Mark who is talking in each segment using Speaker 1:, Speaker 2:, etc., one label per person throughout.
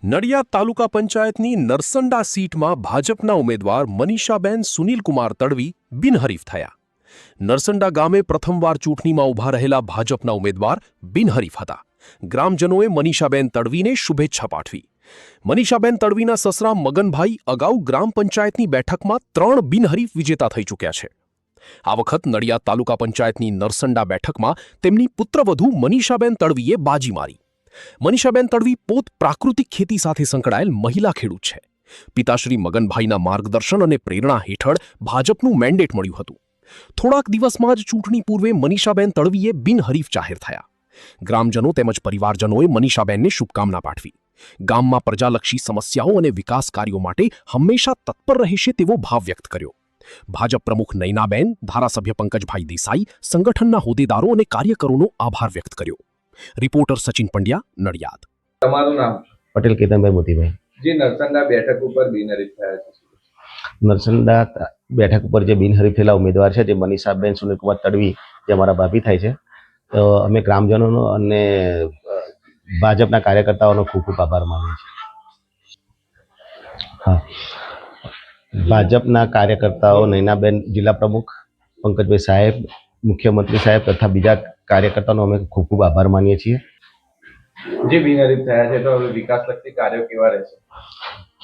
Speaker 1: નડિયાદ તાલુકા પંચાયતની નરસંડા સીટમાં ભાજપના ઉમેદવાર મનીષાબેન સુનિલકુમાર તડવી બિનહરીફ થયા. નરસંડા ગામે પ્રથમવાર ચૂંટણીમાં ઊભા રહેલા ભાજપના ઉમેદવાર બિનહરીફ હતા. ગ્રામજનોએ મનીષાબેન તડવીને શુભેચ્છા પાઠવી. મનીષાબેન તડવીના સસરા મગનભાઈ અગાઉ ગ્રામ પંચાયતની બેઠકમાં 3 બિનહરીફ વિજેતા થઈ ચૂક્યા છે. આ વખત નડિયાદ તાલુકા પંચાયતની નરસંડા બેઠકમાં તેમની પુત્રવધુ મનીષાબેન તડવીએ બાજી મારી. મનીષાબેન તડવી પોત પ્રાકૃતિક ખેતી સાથે સંકળાયેલ મહિલા ખેડૂત છે. પિતાશ્રી મગનભાઈના માર્ગદર્શન અને પ્રેરણા હેઠળ ભાજપનું મેન્ડેટ મળ્યું હતું. થોડાક દિવસમાં જ ચૂંટણી પૂર્વે મનીષાબેન તડવીએ બિનહરીફ જાહેર થયા. ગ્રામજનો તેમજ પરિવારજનોએ મનીષાબેનને શુભકામના પાઠવી. ગામમાં પ્રજાલક્ષી સમસ્યાઓ અને વિકાસ કાર્યો માટે હંમેશા તત્પર રહેશે તેવો ભાવ વ્યક્ત કર્યો. ભાજપ પ્રમુખ નયનાબેન, ધારાસભ્ય પંકજભાઈ દેસાઈ, સંગઠનના હોદ્દેદારો અને કાર્યકરોનો આભાર વ્યક્ત કર્યો. રિપોર્ટર સચિન પંડ્યા, નડિયાદ.
Speaker 2: તમારું નામ?
Speaker 3: પટેલ કેતનભાઈ મોતીભાઈ.
Speaker 2: જે નરસંડા બેઠક ઉપર બિનહરીફ થયા છે.
Speaker 3: નરસંડા બેઠક ઉપર જે બિનહરીફ થયેલા ઉમેદવાર છે જે મનીષાબેન સુનિલકુમાર તડવી, જે અમારા ભાભી થાય છે, તો અમે ગ્રામજનોનો અને ભાજપના કાર્યકર્તાઓનો ખૂબ ખૂબ આભાર માનીએ છીએ. હા, ભાજપના કાર્યકર્તાઓ, નયનાબેન જિલ્લા પ્રમુખ, પંકજભાઈ સાહેબ, મુખ્યમંત્રી સાહેબ તથા બીજા કાર્યકર્તાઓનો અમે ખૂબ ખૂબ આભાર માનીએ છીએ.
Speaker 2: જે બિનહરીફ થયા છે તો હવે વિકાસલક્ષી કાર્યો કેવા રહેશે?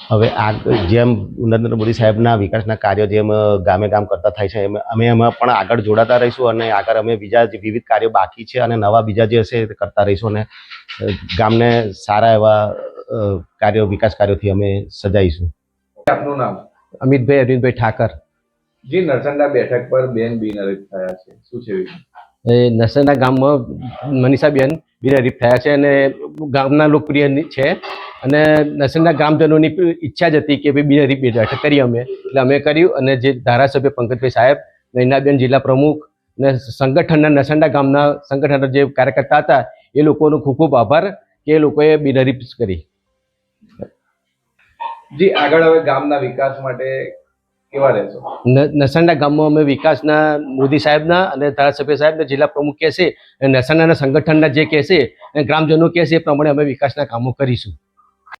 Speaker 3: હવે આ જેમ નરેન્દ્ર મોદી સાહેબના વિકાસના કાર્યો જેમ ગામે ગામ કરતા થાય છે એમ અમે એમાં પણ આગળ જોડાતા રહીશું અને આગળ અમે બીજા જે વિવિધ કાર્યો બાકી છે અને નવા બીજા જે હશે તે કરતા રહીશું અને ગામને સારા એવા કાર્યો, વિકાસ કાર્યોથી અમે સજાઈશું.
Speaker 2: આપનું નામ?
Speaker 4: અમિતભાઈ અરવિંદભાઈ ઠાકર.
Speaker 2: જે નરસંડા બેઠક પર બેન બિનહરીફ થયા છે, શું છે?
Speaker 4: નરસંડા ગામમાં મનીષાબેન બિનહરીફ થયા છે અને ગામના લોકપ્રિય છે અને નરસંડા ગામજનોની ઈચ્છા જ હતી કે ભાઈ બિનહરીફ બેઠક કરીએ અમે, એટલે અમે કર્યું. અને જે ધારાસભ્ય પંકજભાઈ સાહેબ, નયનાબેન જિલ્લા પ્રમુખ અને સંગઠનના નરસંડા ગામના સંગઠનના જે કાર્યકર્તા હતા એ લોકોનો ખૂબ ખૂબ આભાર કે એ લોકોએ બિનહરીફ કરી.
Speaker 2: જે આગળ હવે ગામના વિકાસ માટે કેવા રહેશો?
Speaker 4: નરસંડા ગામમાં અમે વિકાસના મોદી સાહેબના અને ધારાસભ્ય સાહેબના જિલ્લા પ્રમુખ કહેશે અને નરસંડાના સંગઠનના જે કહેશે અને ગ્રામજનો કહેશે એ પ્રમાણે અમે વિકાસના કામો કરીશું.